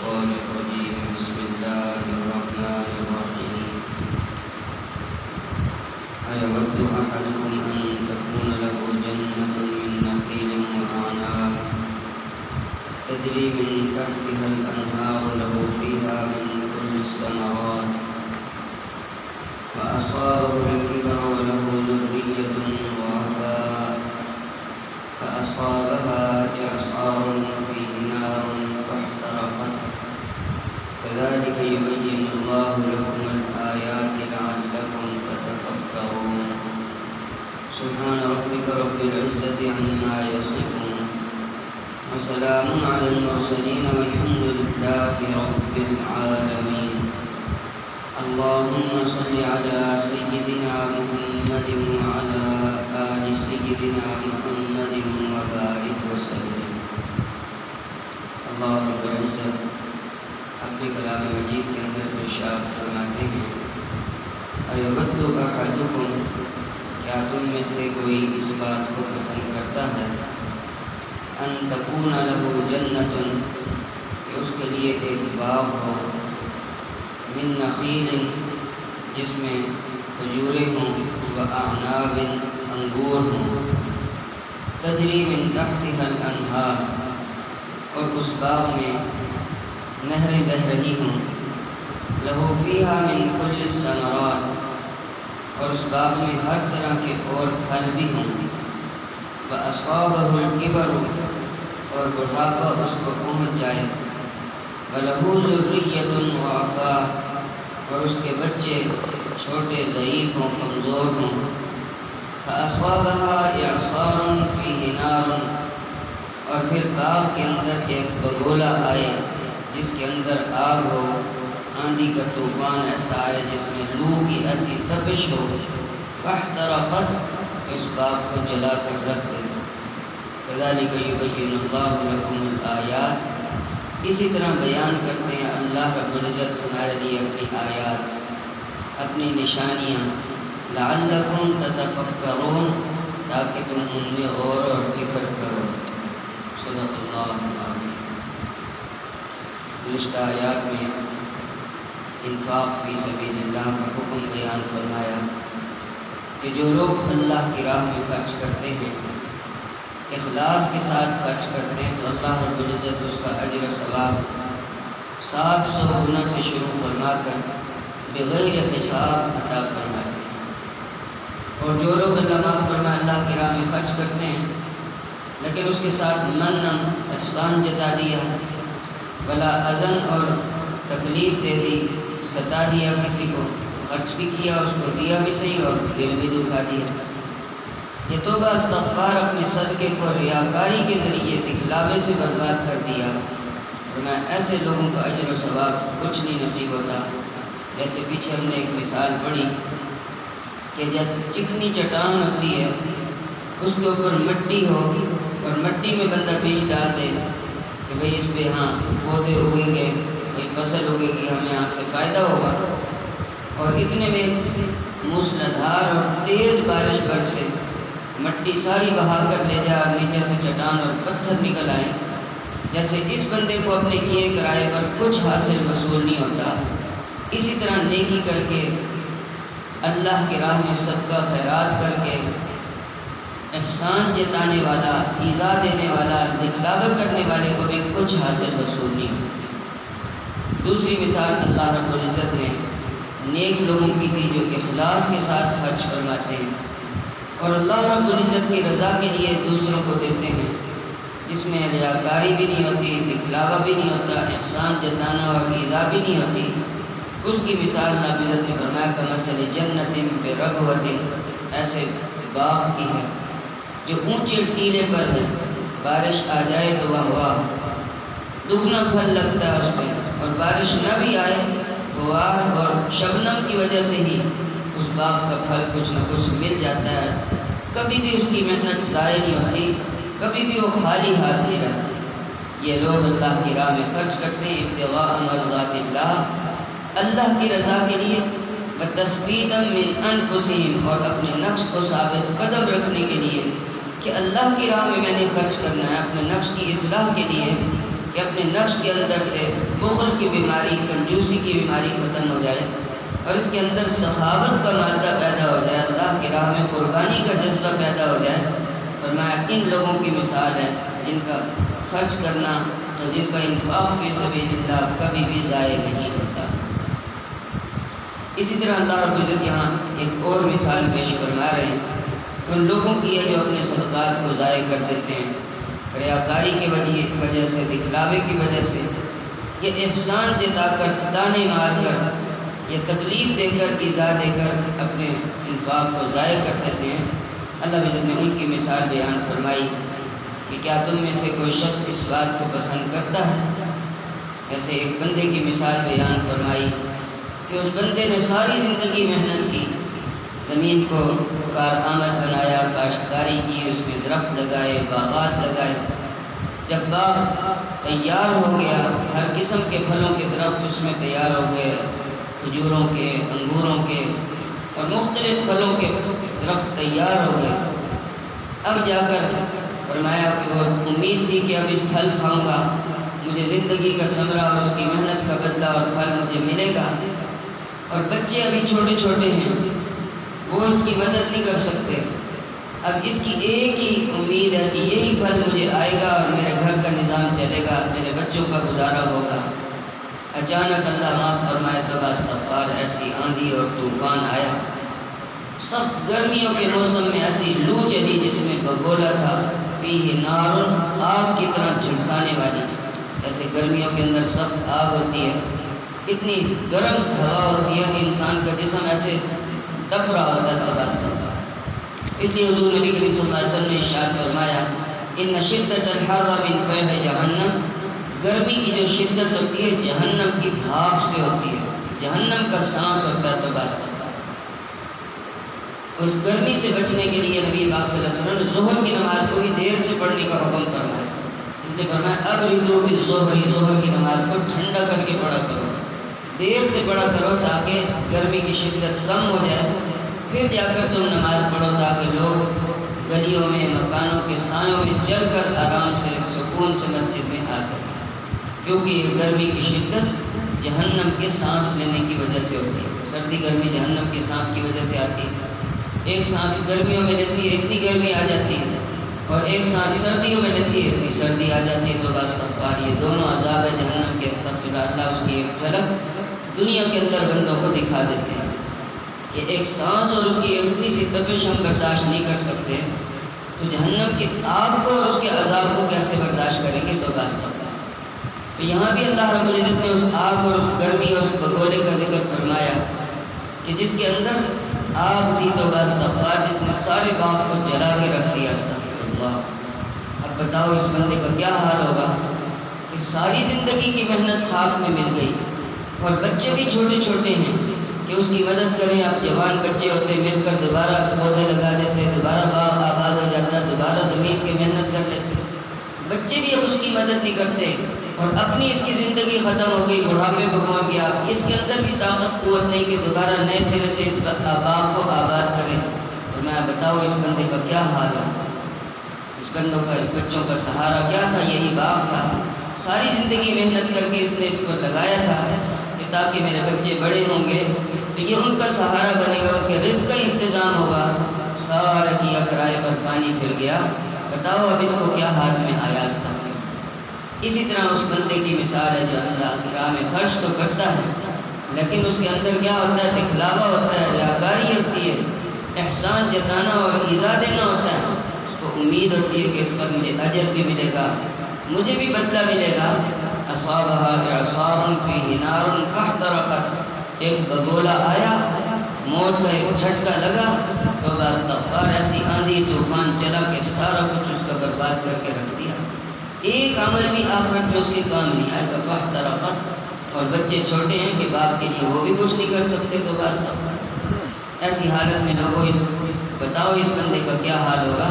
الشيطان الرجيم بسم الله الرحمن الرحيم أيود أحدكم أن تكون له جنة من نخيل وأعناب تجري من تحتها الأنهار له فيها من كل الثمرات فأصابه الكبر وله ذرية ضعفاء فأصابها إعصار فيه نار فاحترقت كذلك يبين الله لكم الآيات لعلكم تتفكرون سبحان ربك رب العزة عما يصفون وسلام على المرسلين والحمد لله رب العالمين اللهم صل على سيدنا محمد وعلى آل سيدنا محمد وبارك وسلم اللہ رب العزت اپنے کلام مجید کے اندر ارشاد فرماتے ہیں ایود احدکم کیا تم میں سے کوئی اس بات کو پسند کرتا ہے ان تکون له جنت کہ اس کے لیے ایک باغ ہو من نخیل جس میں کھجوریں ہوں و اعناب انگور ہوں تجری من تحتها الانہار اور اس باغ میں نہریں بہہ رہی ہوں لہو فیہا من کل الثمرات اور اس باغ میں ہر طرح کے اور پھل بھی ہوں وَأَصَابَهُ الْكِبَرُ اور بڑھاپا اس کو پہنچ جائے وَلَهُ ذُرِّيَّةٌ ضُعَفَاء اور اس کے بچے چھوٹے ضعیف ہوں کمزور ہوں فَأَصَابَهَا إِعْصَارٌ فِيهِ نَارٌ اور پھر باغ کے اندر ایک بگولا آئے جس کے اندر آگ ہو آندھی کا طوفان ایسا آئے جس میں لو کی ایسی تپش ہو فاحترقت اس باغ کو جلا کر رکھ دے كذلك يبين الله لكم الآيات اسی طرح بیان کرتے ہیں اللہ رب العزت تمہارے لیے اپنی آیات اپنی نشانیاں لعلکم تتفکرون تاکہ تم ان میں غور اور فکر کرو صدق اللہ العظیم گزشتہ آیات میں انفاق فی سبیل اللہ کا حکم بیان فرمایا کہ جو لوگ اللہ کی راہ میں خرچ کرتے ہیں اخلاص کے ساتھ خرچ کرتے ہیں تو اللہ رب العزت اس کا اجر و ثواب 700 گنا سے شروع فرما کر بغیر حساب عطا فرماتے ہیں اور جو لوگ اللہ معاف فرمائے اللہ کی راہ میں خرچ کرتے ہیں لیکن اس کے ساتھ منم احسان جتا دیا بلا اذن اور تکلیف دے دی ستا دیا کسی کو خرچ بھی کیا اس کو دیا بھی صحیح اور دل بھی دکھا دیا یہ توبہ استغفار اپنے صدقے کو ریاکاری کے ذریعے دکھلاوے سے برباد کر دیا اور میں ایسے لوگوں کا اجر و ثواب کچھ نہیں نصیب ہوتا جیسے پیچھے ہم نے ایک مثال پڑھی کہ جیسے چکنی چٹان ہوتی ہے اس کے اوپر مٹی ہو اور مٹی میں بندہ بیج ڈال دے کہ بھئی اس پہ ہاں پودے اگیں گے بھئی فصل اگے گی ہمیں یہاں سے فائدہ ہوگا اور اتنے میں موسلادھار اور تیز بارش برسے مٹی ساری بہا کر لے جائے اور نیچے سے چٹان اور پتھر نکل آئے جیسے اس بندے کو اپنے کیے کرائے پر کچھ حاصل وصول نہیں ہوتا اسی طرح نیکی کر کے اللہ کی راہ میں صدقہ خیرات کر کے احسان جتانے والا ایذا دینے والا دکھلاوا کرنے والے کو بھی کچھ حاصل وصول نہیں ہوتا دوسری مثال اللہ رب العزت نے نیک لوگوں کی دی جو کہ اخلاص کے ساتھ خرچ فرماتے ہیں اور اللہ رب العزت کی رضا کے لیے دوسروں کو دیتے ہیں جس میں ریاکاری بھی نہیں ہوتی دکھلاوا بھی نہیں ہوتا احسان جتانا اور ایذا بھی نہیں ہوتی اس کی مثال اللہ رب العزت نے فرمایا کمثل جنت بربوۃ ایسے باغ کی ہے جو اونچے ٹیلے پر ہے بارش آ جائے تو واہ دگنا پھل لگتا ہے اس پہ اور بارش نہ بھی آئے فوار اور شبنم کی وجہ سے ہی اس باغ کا پھل کچھ نہ کچھ مل جاتا ہے کبھی بھی اس کی محنت ضائع نہیں ہوتی کبھی بھی وہ خالی ہاتھ نہیں رہتی یہ لوگ اللہ کی راہ میں خرچ کرتے ہیں ابتغاء مرضات اللہ کی رضا کے لیے وتثبیتا من انفسہم اور اپنے نفس کو ثابت قدم رکھنے کے لیے کہ اللہ کی راہ میں میں نے خرچ کرنا ہے اپنے نفس کی اصلاح کے لیے کہ اپنے نفس کے اندر سے بخل کی بیماری، کنجوسی کی بیماری ختم ہو جائے اور اس کے اندر سخاوت کا مادہ پیدا ہو جائے، اللہ کی راہ میں قربانی کا جذبہ پیدا ہو جائے۔ فرمایا ان لوگوں کی مثال ہے جن کا خرچ کرنا تو جن کا انفاق فی سبیل اللہ کبھی بھی ضائع نہیں ہوتا۔ اسی طرح اللہ رب العزت یہاں ایک اور مثال پیش فرما رہے ہیں ان لوگوں کی ہے جو اپنے صدقات کو ضائع کر دیتے ہیں ریاکاری کی وجہ سے، دکھلاوے کی وجہ سے، یہ احسان جتا کر، تانے مار کر، یہ تکلیف دے کر، ایذا دے کر اپنے انفاق کو ضائع کر دیتے ہیں۔ اللہ رب العزت نے ان کی مثال بیان فرمائی کہ کیا تم میں سے کوئی شخص اس بات کو پسند کرتا ہے؟ ایسے ایک بندے کی مثال بیان فرمائی کہ اس بندے نے ساری زندگی محنت کی، زمین کو کارآمد بنایا، کاشتکاری کی، اس میں درخت لگائے، باغات لگائے۔ جب باغ تیار ہو گیا، ہر قسم کے پھلوں کے درخت اس میں تیار ہو گئے، کھجوروں کے، انگوروں کے اور مختلف پھلوں کے درخت تیار ہو گئے، اب جا کر فرمایا کہ وہ امید تھی کہ اب اس پھل کھاؤں گا، مجھے زندگی کا ثمرہ اور اس کی محنت کا بدلہ اور پھل مجھے ملے گا، اور بچے ابھی چھوٹے چھوٹے ہیں، وہ اس کی مدد نہیں کر سکتے، اب اس کی ایک ہی امید ہے کہ یہی پھل مجھے آئے گا اور میرے گھر کا نظام چلے گا، میرے بچوں کا گزارا ہوگا۔ اچانک اللہ معاف فرمائے توبہ استغفار، ایسی آندھی اور طوفان آیا، سخت گرمیوں کے موسم میں ایسی لو چلی جس میں بگولا تھا، فیہ نار، آگ کی طرح جھلسانے والی، ایسے گرمیوں کے اندر سخت آگ ہوتی ہے، اتنی گرم ہوا ہوتی ہے کہ انسان کا جسم ایسے تپ رہا ہوتا ہے توبہ استغفار۔ اس لیے حضور نبی کریم صلی اللہ علیہ وسلم نے ارشاد فرمایا ان شدت الحر من فیح جہنم، گرمی کی جو شدت ہوتی ہے جہنم کی بھاپ سے ہوتی ہے، جہنم کا سانس ہوتا ہے توبہ استغفار۔ اس گرمی سے بچنے کے لیے نبی پاک صلی اللہ علیہ وسلم نے ظہر کی نماز کو بھی دیر سے پڑھنے کا حکم فرمایا، اس لیے فرمایا ابردوا بالظہر، ظہر کی نماز کو ٹھنڈا کر کے پڑھا کرو، دیر سے پڑھا کرو تاکہ گرمی کی شدت کم ہو جائے، پھر جا کر تم نماز پڑھو تاکہ لوگ گلیوں میں، مکانوں کے سایوں میں چل کر آرام سے، سکون سے مسجد میں آ سکیں، کیونکہ یہ گرمی کی شدت جہنم کے سانس لینے کی وجہ سے ہوتی ہے۔ سردی گرمی جہنم کے سانس کی وجہ سے آتی ہے، ایک سانس گرمیوں میں لیتی ہے اتنی گرمی آ جاتی ہے، اور ایک سانس سردیوں میں لیتی ہے اتنی سردی آ جاتی ہے۔ توبہ استغفار، یہ دونوں عذاب ہے جہنم کے، استغفر اللہ، اس کی ایک جھلک دنیا کے اندر بندوں کو دکھا دیتے ہیں کہ ایک سانس اور اس کی اتنی سی تپش ہم برداشت نہیں کر سکتے، تو جہنم کی آگ کو اور اس کے عذاب کو کیسے برداشت کریں گے؟ توبہ استغفار۔ تو یہاں بھی اللہ رب العزت نے اس آگ اور اس گرمی اور اس بگولے کا ذکر فرمایا کہ جس کے اندر آگ تھی، توبہ استغفار، جس نے سارے باغ کو جلا کے رکھ دیا، استغفر اللہ۔ اب بتاؤ اس بندے کا کیا حال ہوگا کہ ساری زندگی کی محنت خاک میں مل گئی، اور بچے بھی چھوٹے چھوٹے ہیں کہ اس کی مدد کریں۔ آپ جوان بچے ہوتے مل کر دوبارہ پودے لگا دیتے، دوبارہ باغ آباد ہو جاتا، دوبارہ زمین کی محنت کر لیتے، بچے بھی اب اس کی مدد نہیں کرتے، اور اپنی اس کی زندگی ختم ہو گئی، بڑھاپے کو پہنچ گیا، اس کے اندر بھی طاقت قوت نہیں کہ دوبارہ نئے سرے سے اس باغ کو آباد کریں۔ اور میں بتاؤ اس بندے کا کیا حال ہے؟ اس بندوں کا، اس بچوں کا سہارا کیا تھا؟ یہی باغ تھا، ساری زندگی محنت کر کے اس نے اس پر لگایا تھا کہ تاکہ میرے بچے بڑے ہوں گے تو یہ ان کا سہارا بنے گا، ان کے رزق کا انتظام ہوگا، سارا کیا کرائے پر پانی پھر گیا، بتاؤ اب اس کو کیا ہاتھ میں آیا؟ استغفر۔ اسی طرح اس بندے کی مثال ہے جو اللہ کی راہ میں خرچ تو کرتا ہے لیکن اس کے اندر کیا ہوتا ہے؟ دکھلاوا ہوتا ہے، ریاکاری ہوتی ہے، احسان جتانا اور ایذا دینا ہوتا ہے، اس کو امید ہوتی ہے کہ اس پر مجھے اجر بھی ملے گا، مجھے بھی بدلہ ملے گا۔ اصابها اعصار فیہ نار فاحترقت، ایک بگولا آیا، موت کا ایک جھٹکا لگا، توبہ استغفار، ایسی آندھی طوفان چلا کہ سارا کچھ اس کا برباد کر کے رکھ دیا، ایک عمل بھی آخرت میں اس کے کام نہیں آئے گا۔ فاحترقت، اور بچے چھوٹے ہیں کہ باپ کے لیے وہ بھی کچھ نہیں کر سکتے، توبہ استغفار۔ ایسی حالت میں لوگوں بتاؤ اس بندے کا کیا حال ہوگا؟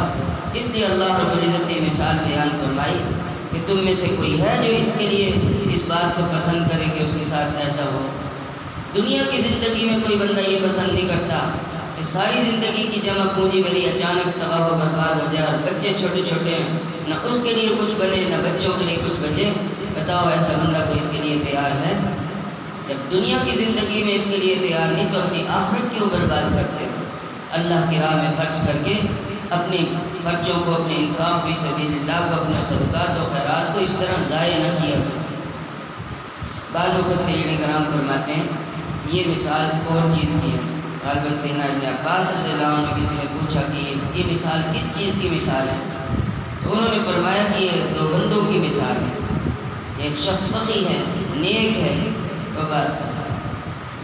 اس لیے اللہ رب العزت نے مثال بیان فرمائی کہ تم میں سے کوئی ہے جو اس کے لیے اس بات کو پسند کرے کہ اس کے ساتھ ایسا ہو؟ دنیا کی زندگی میں کوئی بندہ یہ پسند نہیں کرتا کہ ساری زندگی کی جمع پونجی میری اچانک تباہ و برباد ہو جائے، اور بچے چھوٹے چھوٹے ہیں، نہ اس کے لیے کچھ بنے نہ بچوں کے لیے کچھ بچے۔ بتاؤ ایسا بندہ کوئی اس کے لیے تیار ہے؟ جب دنیا کی زندگی میں اس کے لیے تیار نہیں تو اپنی آخرت کیوں برباد کرتے ہو؟ اللہ کی راہ میں خرچ کر کے اپنے خرچوں کو، اپنے انفاق فی سبیل اللہ کو، اپنا صدقات و خیرات کو اس طرح ضائع نہ کیا کرو۔ بعض مفسرین کرام فرماتے ہیں یہ مثال اور چیز کی ہے۔ غالباً سیدنا ابن عباس رضی اللہ عنہ کسی نے پوچھا کہ یہ مثال کس چیز کی مثال ہے؟ تو انہوں نے فرمایا کہ یہ دو بندوں کی مثال ہے۔ ایک شخص سخی ہے، نیک ہے، تو بس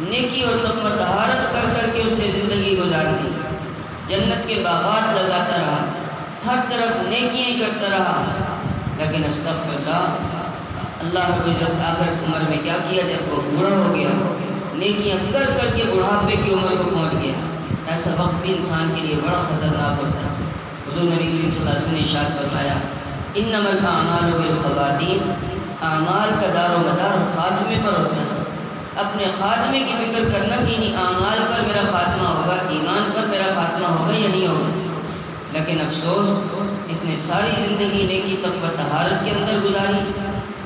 نیکی اور تقوی طہارت کر کر کے اس نے زندگی گزار دی، جنت کے باغات لگاتا رہا، ہر طرف نیکیاں ہی کرتا رہا، لیکن استغفر اللہ رب العزت آخر عمر میں کیا کیا؟ جب وہ بوڑھا ہو گیا، نیکیاں کر کر کے بڑھاپے کی عمر کو پہنچ گیا۔ ایسا وقت بھی انسان کے لیے بڑا خطرناک ہوتا ہے۔ حضور نبی کریم صلی اللہ علیہ وسلم نے ارشاد فرمایا انما الاعمال بالخواتیم، اعمال کا دار و مدار خاتمے پر ہوتا ہے۔ اپنے خاتمے کی فکر کرنا کہ نہیں اعمال پر میرا خاتمہ ہوگا، ایمان پر میرا خاتمہ ہوگا یا نہیں ہوگا۔ لیکن افسوس اس نے ساری زندگی نیکی تقوی طہارت کے اندر گزاری،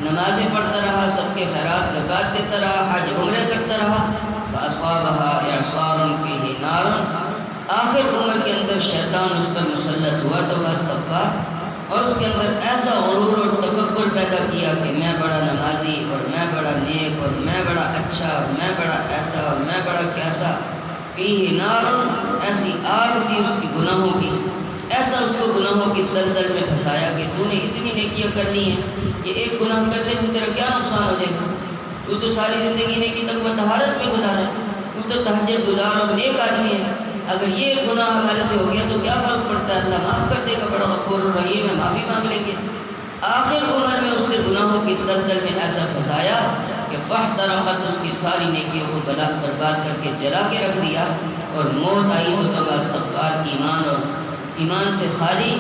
نمازیں پڑھتا رہا، سب کے خیرات زکوٰۃ دیتا رہا، حج عمرہ کرتا رہا، فاصابها اعصار فیہ نار، آخر عمر کے اندر شیطان اس پر مسلط ہوا تو استغفار، اور اس کے اندر ایسا غرور اور تکبر پیدا کیا کہ میں بڑا نمازی اور میں بڑا نیک اور میں بڑا اچھا اور میں بڑا ایسا اور میں بڑا کیسا، فیہ نار، ایسی آگ تھی اس کی گناہوں کی، ایسا اس کو گناہوں کی دلدل میں پھنسایا کہ تو نے اتنی نیکیاں کر لی ہیں، یہ ایک گناہ کر لے تو تیرا کیا نقصان ہو جائے گا؟ تو ساری زندگی نیکی تقوی طہارت میں گزارا، تو تہجد گزار اور نیک آدمی ہے، اگر یہ گناہ ہمارے سے ہو گیا تو کیا فرق پڑتا ہے؟ اللہ معاف کر دے گا، بڑا غفور الرحیم ہے، معافی مانگ لیں گے۔ آخر عمر میں اس سے گناہوں کی دلدل میں ایسا پھنسایا کہ فاحترقت، اس کی ساری نیکیوں کو برباد کر کے جلا کے رکھ دیا، اور موت آئی تو توبہ استغفار، ایمان سے خالی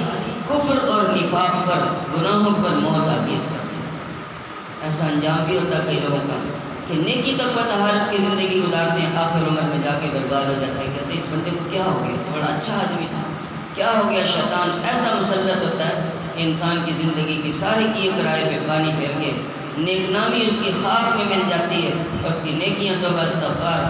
کفر اور نفاق پر، گناہوں پر موت آتی اس کا۔ ایسا انجام بھی ہوتا کئی لوگوں کا کہ نیکی تقوی طہارت کی زندگی گزارتے ہیں، آخر عمر میں جا کے برباد ہو جاتے ہیں، کہتے ہیں اس بندے کو کیا ہو گیا؟ تو بڑا اچھا آدمی تھا، کیا ہو گیا؟ شیطان ایسا مسلط ہوتا ہے کہ انسان کی زندگی کی ساری کیے کرائے پہ پانی پھیر کے نیک نامی اس کی خاک میں مل جاتی ہے، اور اس کی نیکیاں توبہ استغفار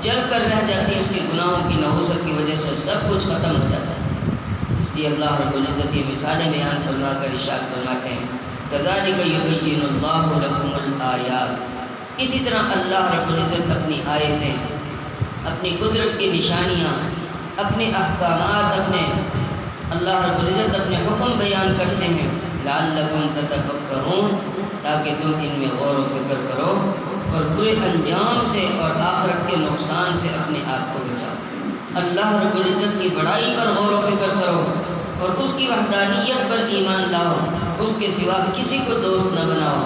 جل کر رہ جاتی ہیں، اس کے گناہوں کی نحوست کی وجہ سے سب کچھ ختم ہو جاتا ہے۔ اس لیے اللہ رب العزت یہ مثالیں بیان فرما کر ارشاد فرماتے ہیں کذالک یبین اللہ لکم الآیات، اسی طرح اللہ رب العزت اپنی آیتیں، اپنی قدرت کی نشانیاں، اپنے احکامات، اللہ رب العزت اپنے حکم بیان کرتے ہیں لعلکم تتفکرون، تاکہ تم ان میں غور و فکر کرو اور برے انجام سے اور آخرت کے نقصان سے اپنے آپ کو بچاؤ۔ اللہ رب العزت کی بڑائی پر غور و فکر کرو اور اس کی وحدانیت پر ایمان لاؤ، اس کے سوا کسی کو دوست نہ بناؤ۔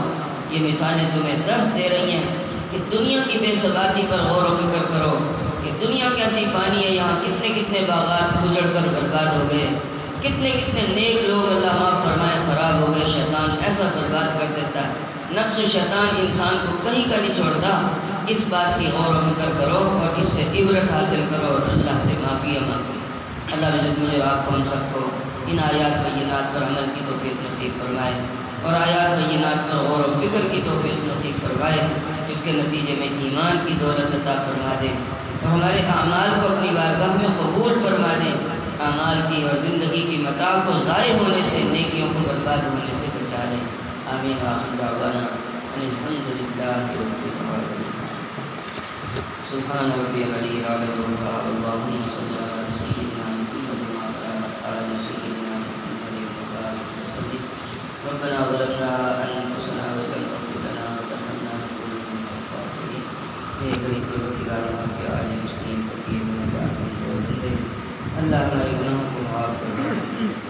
یہ مثالیں تمہیں درس دے رہی ہیں کہ دنیا کی بے ثباتی پر غور و فکر کرو کہ دنیا کیسی فانی ہے، یہاں کتنے کتنے باغات اجڑ کر برباد ہو گئے، کتنے کتنے نیک لوگ اللہ معاف فرمائے خراب ہو گئے، شیطان ایسا برباد کر دیتا ہے۔ نفس و شیطان انسان کو کہیں کا نہیں چھوڑتا، اس بات کی غور و فکر کرو اور اس سے عبرت حاصل کرو اور اللہ سے معافی مانگو۔ اللہ عزت مجھے اور آپ کو ہم سب کو ان آیات بینات پر عمل کی توفیق نصیب فرمائے اور آیات بینات پر غور و فکر کی توفیق نصیب فرمائے، اس کے نتیجے میں ایمان کی دولت عطا فرما دے اور ہمارے اعمال کو اپنی بارگاہ میں قبول فرما دے، اعمال کی اور زندگی کی متاع کو ضائع ہونے سے، نیکیوں کو برباد ہونے سے بچا لے۔ آمین آخر دعوانا ان الحمد للہ رب العالمین۔ سبحان ربی العلی الاعلی الوہاب، اللہم صلی علی سیدنا محمد وعلی آل سیدنا محمد وبارک وسلم۔ ربنا ظلمنا انفسنا وإن لم تغفر لنا وترحمنا لنكونن من الخاسرین۔ اے غریب پروردگار کے عالم مسکین فقیر بندے، اللہ ہمارے گناہوں کو معاف فرما،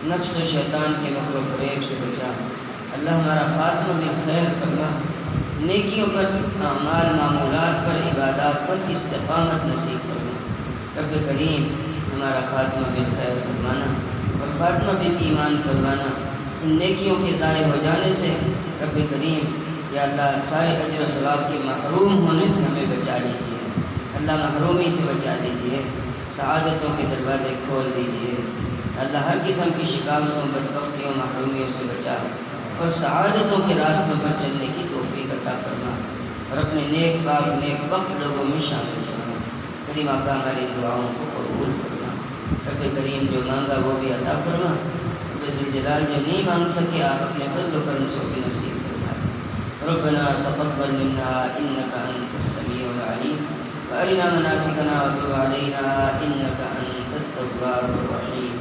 نفس و شیطان کے مکر و فریب سے بچا، اللہ ہمارا خاتمہ بالخیر فرما، نیکیوں پر، اعمال معمولات پر، عبادات پر استقامت نصیب فرما۔ رب کریم ہمارا خاتمہ بالخیر فرمانا اور خاتمہ بالایمان فرمانا، ان نیکیوں کے ضائع ہو جانے سے رب کریم یا اللہ سارے اجر و ثواب کے محروم ہونے سے ہمیں بچا لیجیے، اللہ محرومی سے بچا لیجیے، سعادتوں کے دروازے کھول دیجیے، اللہ ہر قسم کی شکاوتوں، بدبختیوں، محرومیوں سے بچا اور سعادتوں کے راستوں پر چلنے کی توفیق عطا فرما اور اپنے نیک باغ نیک وقت لوگوں میں شامل فرما۔ کریم آقا ہماری دعاؤں کو قبول فرما۔ رب کریم جو مانگا وہ بھی عطا فرما۔ رب ذوالجلال جو نہیں مانگ سکے آپ اپنے فضل و کرم سے بھی نصیب فرما۔ ربنا تقبل منا انك انت السميع العليم وارنا مناسكنا وتب علينا انك انت التواب الرحيم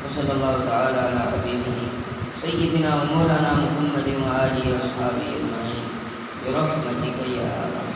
وصلى الله تعالى على حبيبه سيدنا ومولانا محمد وآله وأصحابه أجمعين برحمتك يا